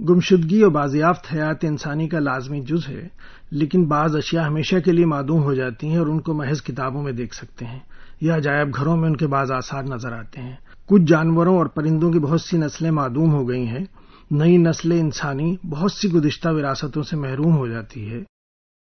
گمشدگی اور بازیافت حیات انسانی کا لازمی جز ہے، لیکن بعض اشیاء ہمیشہ کے لیے معدوم ہو جاتی ہیں اور ان کو محض کتابوں میں دیکھ سکتے ہیں یا عجائب گھروں میں ان کے بعض آثار نظر آتے ہیں۔ کچھ جانوروں اور پرندوں کی بہت سی نسلیں معدوم ہو گئی ہیں، نئی نسل انسانی بہت سی گزشتہ وراثتوں سے محروم ہو جاتی ہے۔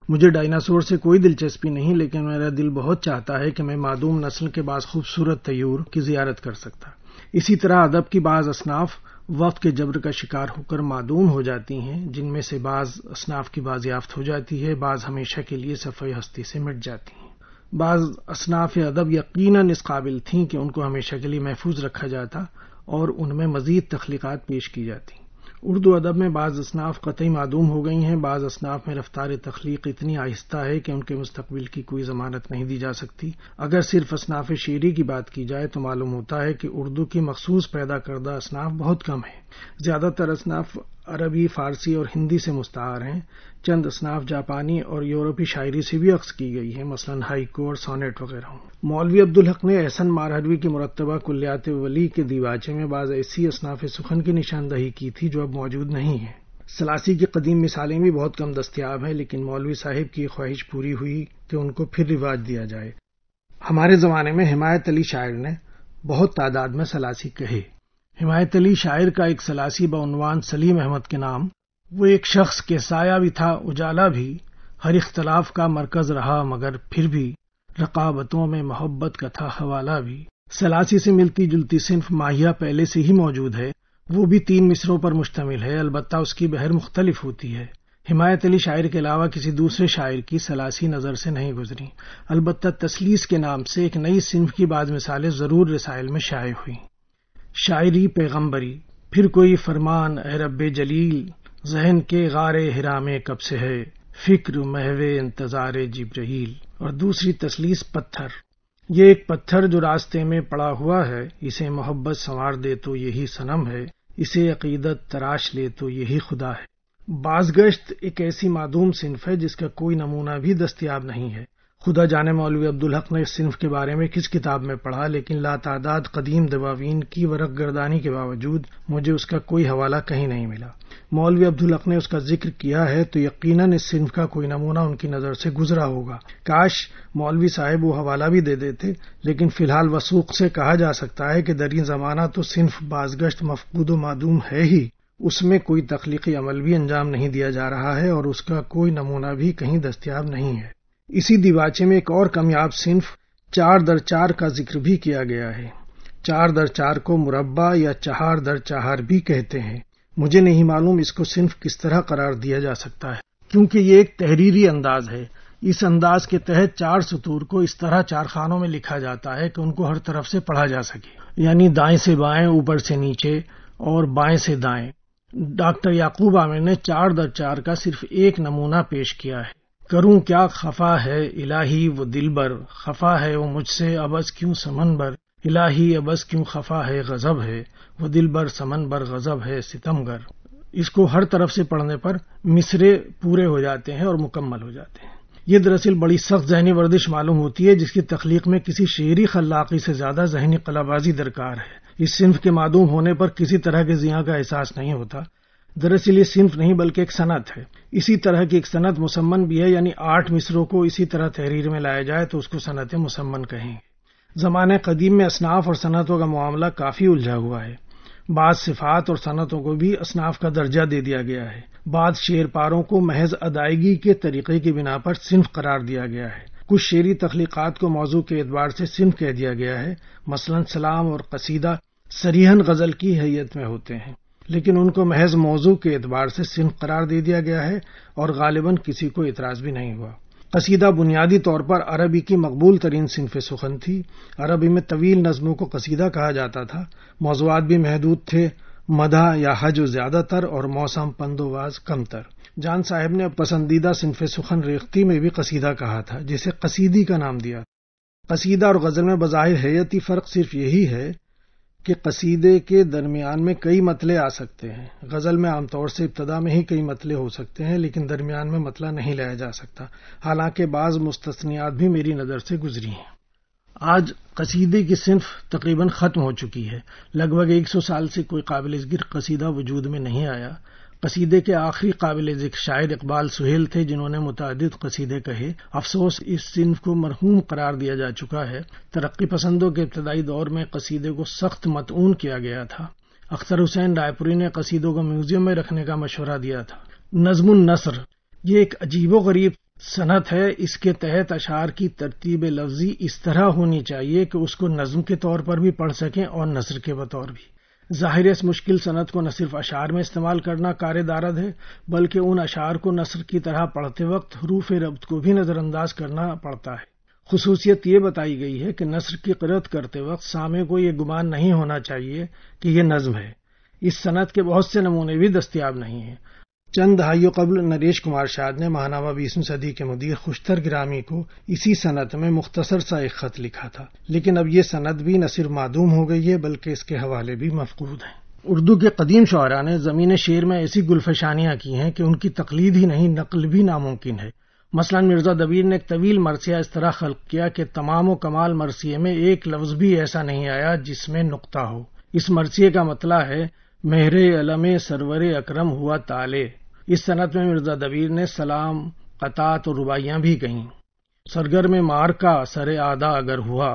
مجھے ڈائناسور سے کوئی دلچسپی نہیں، لیکن میرا دل بہت چاہتا ہے کہ میں معدوم نسل کے بعض خوبصورت طیور کی زیارت کر سکتا۔ اسی طرح ادب کی بعض اصناف وقت کے جبر کا شکار ہو کر معدوم ہو جاتی ہیں، جن میں سے بعض اصناف کی بازیافت ہو جاتی ہے، بعض ہمیشہ کے لیے صفحہ ہستی سے مٹ جاتی ہیں۔ بعض اصناف ادب یقیناً اس قابل تھیں کہ ان کو ہمیشہ کے لیے محفوظ رکھا جاتا اور ان میں مزید تخلیقات پیش کی جاتی۔ اردو ادب میں بعض اصناف قطعی معدوم ہو گئی ہیں، بعض اصناف میں رفتار تخلیق اتنی آہستہ ہے کہ ان کے مستقبل کی کوئی ضمانت نہیں دی جا سکتی۔ اگر صرف اصناف شعری کی بات کی جائے تو معلوم ہوتا ہے کہ اردو کی مخصوص پیدا کردہ اصناف بہت کم ہیں۔ زیادہ تر اصناف عربی، فارسی اور ہندی سے مستعار ہیں۔ چند اصناف جاپانی اور یورپی شاعری سے بھی اخذ کی گئی ہیں، مثلا ہائیکو اور سونیٹ وغیرہ۔ مولوی عبدالحق نے احسن مارہروی کی مرتبہ کلیات ولی کے دیباچے میں بعض ایسی اصناف سخن کی نشاندہی کی تھی جو اب موجود نہیں ہیں۔ سلاسی کی قدیم مثالیں بھی بہت کم دستیاب ہیں، لیکن مولوی صاحب کی خواہش پوری ہوئی کہ ان کو پھر رواج دیا جائے۔ ہمارے زمانے میں حمایت علی شاعر نے بہت تعداد میں سلاسی کہے۔ حمایت علی شاعر کا ایک سلاسی بعنوان سلیم احمد کے نام، وہ ایک شخص کے سایہ بھی تھا اجالا بھی، ہر اختلاف کا مرکز رہا مگر پھر بھی رقابتوں میں محبت کا تھا حوالہ بھی۔ سلاسی سے ملتی جلتی صنف ماہیہ پہلے سے ہی موجود ہے، وہ بھی 3 مصروں پر مشتمل ہے، البتہ اس کی بحر مختلف ہوتی ہے۔ حمایت علی شاعر کے علاوہ کسی دوسرے شاعر کی سلاسی نظر سے نہیں گزری، البتہ تسلیس کے نام سے ایک نئی صنف کی بعض مثالیں ضرور رسائل میں شائع ہوئیں۔ شاعری پیغمبری، پھر کوئی فرمان اے رب جلیل، ذہن کے غار حرام کب سے ہے، فکر محو انتظار جبرائیل۔ اور دوسری تسلیس پتھر، یہ ایک پتھر جو راستے میں پڑا ہوا ہے، اسے محبت سنوار دے تو یہی صنم ہے، اسے عقیدت تراش لے تو یہی خدا ہے۔ بازگشت ایک ایسی معدوم صنف ہے جس کا کوئی نمونہ بھی دستیاب نہیں ہے۔ خدا جانے مولوی عبدالحق نے اس صنف کے بارے میں کس کتاب میں پڑھا، لیکن لاتعداد قدیم دواوین کی ورق گردانی کے باوجود مجھے اس کا کوئی حوالہ کہیں نہیں ملا۔ مولوی عبدالحق نے اس کا ذکر کیا ہے تو یقیناً اس صنف کا کوئی نمونہ ان کی نظر سے گزرا ہوگا۔ کاش مولوی صاحب وہ حوالہ بھی دے دیتے، لیکن فی الحال وثوق سے کہا جا سکتا ہے کہ دریں زمانہ تو صنف بازگشت مفقود و معدوم ہے ہی، اس میں کوئی تخلیقی عمل بھی انجام نہیں دیا جا رہا ہے اور اس کا کوئی نمونہ بھی کہیں دستیاب نہیں ہے۔ اسی دیباچے میں ایک اور کامیاب صنف 4x4 کا ذکر بھی کیا گیا ہے۔ 4x4 کو مربع یا 4x4 بھی کہتے ہیں۔ مجھے نہیں معلوم اس کو صنف کس طرح قرار دیا جا سکتا ہے، کیونکہ یہ ایک تحریری انداز ہے۔ اس انداز کے تحت 4 سطور کو اس طرح 4 خانوں میں لکھا جاتا ہے کہ ان کو ہر طرف سے پڑھا جا سکے، یعنی دائیں سے بائیں، اوپر سے نیچے اور بائیں سے دائیں۔ ڈاکٹر یعقوب عامر نے 4x4 کا صرف ایک نمونہ پیش کیا ہے۔ کروں کیا خفا ہے الہی وہ دلبر، خفا ہے وہ مجھ سے ابس کیوں سمن بر، الہی ابس کیوں خفا ہے غضب ہے، وہ دلبر سمن بر غضب ہے ستمگر۔ اس کو ہر طرف سے پڑھنے پر مصرے پورے ہو جاتے ہیں اور مکمل ہو جاتے ہیں۔ یہ دراصل بڑی سخت ذہنی ورزش معلوم ہوتی ہے، جس کی تخلیق میں کسی شعری خلاقی سے زیادہ ذہنی قلہ بازی درکار ہے۔ اس صنف کے معدوم ہونے پر کسی طرح کے زیاں کا احساس نہیں ہوتا۔ دراصل یہ صنف نہیں بلکہ ایک صنعت ہے۔ اسی طرح کی ایک صنعت مسمن بھی ہے، یعنی 8 مصروں کو اسی طرح تحریر میں لایا جائے تو اس کو صنعت مسمن کہیں گے۔ زمانے قدیم میں اصناف اور صنعتوں کا معاملہ کافی الجھا ہوا ہے۔ بعض صفات اور صنعتوں کو بھی اصناف کا درجہ دے دیا گیا ہے۔ بعض شعر پاروں کو محض ادائیگی کے طریقے کی بنا پر صنف قرار دیا گیا ہے۔ کچھ شعری تخلیقات کو موضوع کے اعتبار سے صنف کہہ دیا گیا ہے، مثلا سلام اور قصیدہ صریحاً غزل کی حیت میں ہوتے ہیں، لیکن ان کو محض موضوع کے اعتبار سے صنف قرار دے دیا گیا ہے اور غالباً کسی کو اعتراض بھی نہیں ہوا۔ قصیدہ بنیادی طور پر عربی کی مقبول ترین صنف سخن تھی۔ عربی میں طویل نظموں کو قصیدہ کہا جاتا تھا۔ موضوعات بھی محدود تھے، مدح یا حج زیادہ تر اور موسم پند و واز کم تر۔ جان صاحب نے پسندیدہ صنف سخن ریختی میں بھی قصیدہ کہا تھا، جسے قصیدی کا نام دیا۔ قصیدہ اور غزل میں بظاہر حیتی فرق صرف یہی ہے کہ قصیدے کے درمیان میں کئی مطلع آ سکتے ہیں۔ غزل میں عام طور سے ابتدا میں ہی کئی مطلع ہو سکتے ہیں، لیکن درمیان میں مطلع نہیں لایا جا سکتا، حالانکہ بعض مستثنیات بھی میری نظر سے گزری ہیں۔ آج قصیدے کی صنف تقریباً ختم ہو چکی ہے۔ لگ بھگ 100 سال سے کوئی قابل ذکر قصیدہ وجود میں نہیں آیا۔ قصیدے کے آخری قابل ذکر شاعر اقبال سہیل تھے، جنہوں نے متعدد قصیدے کہے۔ افسوس اس صنف کو مرحوم قرار دیا جا چکا ہے۔ ترقی پسندوں کے ابتدائی دور میں قصیدے کو سخت مطعون کیا گیا تھا۔ اختر حسین رائے پوری نے قصیدوں کو میوزیم میں رکھنے کا مشورہ دیا تھا۔ نظم النثر یہ ایک عجیب و غریب صنعت ہے۔ اس کے تحت اشعار کی ترتیب لفظی اس طرح ہونی چاہیے کہ اس کو نظم کے طور پر بھی پڑھ سکیں اور نثر کے بطور بھی۔ ظاہر اس مشکل صنعت کو نہ صرف اشعار میں استعمال کرنا کار دارد ہے، بلکہ ان اشعار کو نثر کی طرح پڑھتے وقت حروف ربط کو بھی نظر انداز کرنا پڑتا ہے۔ خصوصیت یہ بتائی گئی ہے کہ نثر کی قرأت کرتے وقت سامع کو یہ گمان نہیں ہونا چاہیے کہ یہ نظم ہے۔ اس صنعت کے بہت سے نمونے بھی دستیاب نہیں ہیں۔ چند دہائیوں قبل نریش کمار شاد نے ماہنامہ 20ویں صدی کے مدیر خوشتر گرامی کو اسی صنعت میں مختصر سا ایک خط لکھا تھا، لیکن اب یہ صنعت بھی نہ صرف معدوم ہو گئی ہے بلکہ اس کے حوالے بھی مفقود ہیں۔ اردو کے قدیم شعراء نے زمین شعر میں ایسی گلفشانیاں کی ہیں کہ ان کی تقلید ہی نہیں نقل بھی ناممکن ہے۔ مثلا مرزا دبیر نے ایک طویل مرثیہ اس طرح خلق کیا کہ تمام و کمال مرثیے میں ایک لفظ بھی ایسا نہیں آیا جس میں نقطہ ہو۔ اس مرثیے کا مطلع ہے مہر علم سرور اکرم ہوا تالے۔ اس صنعت میں مرزا دبیر نے سلام، قطعات اور رباعیاں بھی کہیں۔ سرگرم مار کا سر آدھا اگر ہوا،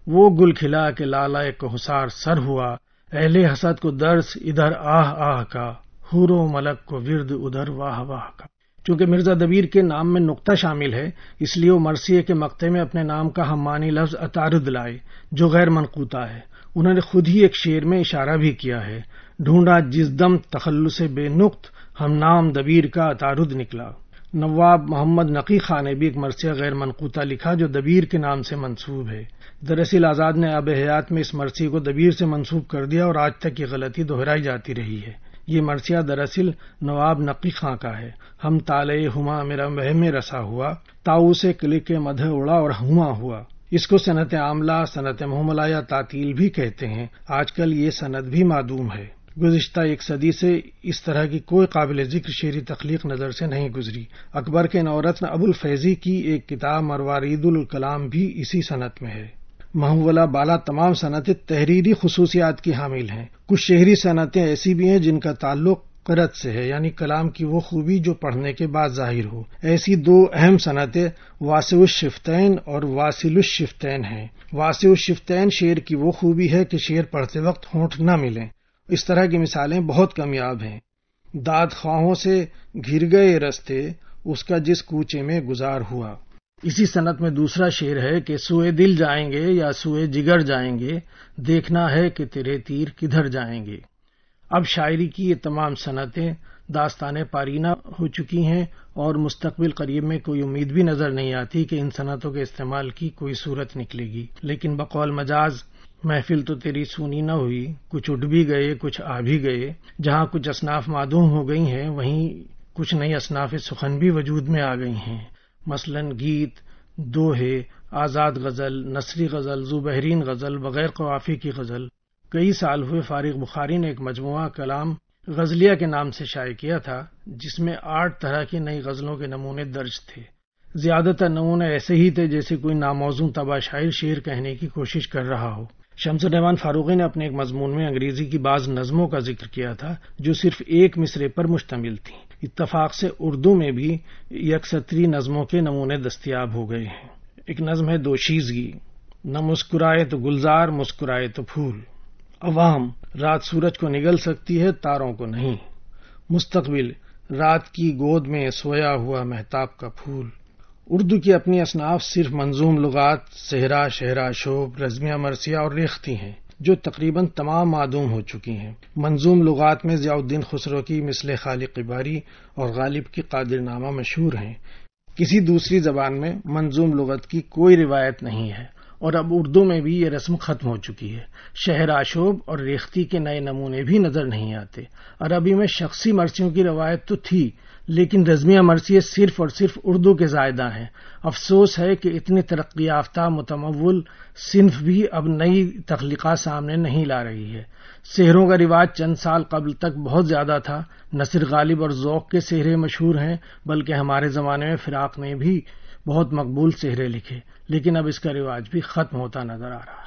وہ گل کھلا کہ لالہ کوثر سر ہوا، اہل حسد کو درس ادھر آہ آہ کا، حور و ملک کو ورد ادھر واہ واہ کا۔ چونکہ مرزا دبیر کے نام میں نقطہ شامل ہے، اس لیے وہ مرثیے کے مقطع میں اپنے نام کا ہم معنی لفظ عطارد لائے، جو غیر منقوطہ ہے۔ انہوں نے خود ہی ایک شعر میں اشارہ بھی کیا ہے، ڈھونڈا جس دم تخلص بے نقط، ہم نام دبیر کا عطارد نکلا۔ نواب محمد نقی خان نے بھی ایک مرثیہ غیر منقوطہ لکھا جو دبیر کے نام سے منسوب ہے۔ دراصل آزاد نے آب حیات میں اس مرثیے کو دبیر سے منسوب کر دیا اور آج تک یہ غلطی دہرائی جاتی رہی ہے۔ یہ مرثیہ دراصل نواب نقی خان کا ہے۔ ہم تالے ہما میرا وہم رسا ہوا، تاؤ سے کلک مدح اڑا اور ہما ہوا۔ اس کو صنعت عاملہ، صنعت محملہ یا تعطیل بھی کہتے ہیں۔ آج کل یہ صنعت بھی معدوم ہے۔ گزشتہ ایک صدی سے اس طرح کی کوئی قابل ذکر شعری تخلیق نظر سے نہیں گزری۔ اکبر کے نورتن ابو الفیضی کی ایک کتاب مروارید الکلام بھی اسی صنعت میں ہے۔ محولہ بالا تمام صنعتیں تحریری خصوصیات کی حامل ہیں۔ کچھ شعری صنعتیں ایسی بھی ہیں جن کا تعلق قرأت سے ہے، یعنی کلام کی وہ خوبی جو پڑھنے کے بعد ظاہر ہو۔ ایسی دو اہم صنعتیں واسع الشفتین اور واصل الشفتین ہیں۔ واسع الشفتین شعر کی وہ خوبی ہے کہ شعر پڑھتے وقت ہونٹ نہ ملیں۔ اس طرح کی مثالیں بہت کمیاب ہیں۔ داد خواہوں سے گھر گئے رستے، اس کا جس کوچے میں گزار ہوا۔ اسی صنعت میں دوسرا شعر ہے کہ سوئے دل جائیں گے یا سوئے جگر جائیں گے، دیکھنا ہے کہ تیرے تیر کدھر جائیں گے۔ اب شاعری کی یہ تمام صنعتیں داستان پارینہ ہو چکی ہیں اور مستقبل قریب میں کوئی امید بھی نظر نہیں آتی کہ ان صنعتوں کے استعمال کی کوئی صورت نکلے گی۔ لیکن بقول مجاز محفل تو تیری سونی نہ ہوئی، کچھ اٹھ بھی گئے کچھ آ بھی گئے۔ جہاں کچھ اصناف معدوم ہو گئی ہیں وہیں کچھ نئی اصناف سخن بھی وجود میں آ گئی ہیں، مثلا گیت، دوہے، آزاد غزل، نثری غزل، ذو بحرین غزل، بغیر قوافی کی غزل۔ کئی سال ہوئے فارغ بخاری نے ایک مجموعہ کلام غزلیہ کے نام سے شائع کیا تھا، جس میں 8 طرح کی نئی غزلوں کے نمونے درج تھے۔ زیادہ تر نمونے ایسے ہی تھے جیسے کوئی ناموزوں تباہ شاعر شعر کہنے کی کوشش کر رہا ہو۔ شمس الرحمن فاروقی نے اپنے ایک مضمون میں انگریزی کی بعض نظموں کا ذکر کیا تھا جو صرف ایک مصرعے پر مشتمل تھیں۔ اتفاق سے اردو میں بھی یکسطری نظموں کے نمونے دستیاب ہو گئے ہیں۔ ایک نظم ہے دوشیزگی، نہ مسکرائے تو گلزار، مسکرائے تو پھول۔ عوام، رات سورج کو نگل سکتی ہے تاروں کو نہیں۔ مستقبل، رات کی گود میں سویا ہوا مہتاب کا پھول۔ اردو کی اپنی اصناف صرف منظوم لغات، صحرا، شہرا، شوب، رزمیہ مرثیہ اور ریختی ہیں، جو تقریباً تمام معدوم ہو چکی ہیں۔ منظوم لغات میں ضیاء الدین خسرو کی مثل خالق باری اور غالب کی قادر نامہ مشہور ہیں۔ کسی دوسری زبان میں منظوم لغت کی کوئی روایت نہیں ہے، اور اب اردو میں بھی یہ رسم ختم ہو چکی ہے۔ شہر، آشوب اور ریختی کے نئے نمونے بھی نظر نہیں آتے۔ عربی میں شخصی مرثیوں کی روایت تو تھی، لیکن رزمیہ مرثیے صرف اور صرف اردو کے زائدہ ہیں۔ افسوس ہے کہ اتنی ترقی یافتہ متمول صنف بھی اب نئی تخلیقات سامنے نہیں لا رہی ہے۔ سحروں کا رواج چند سال قبل تک بہت زیادہ تھا۔ نہ صرف غالب اور ذوق کے سحرے مشہور ہیں، بلکہ ہمارے زمانے میں فراق نے بھی بہت مقبول سحرے لکھے، لیکن اب اس کا رواج بھی ختم ہوتا نظر آ رہا ہے۔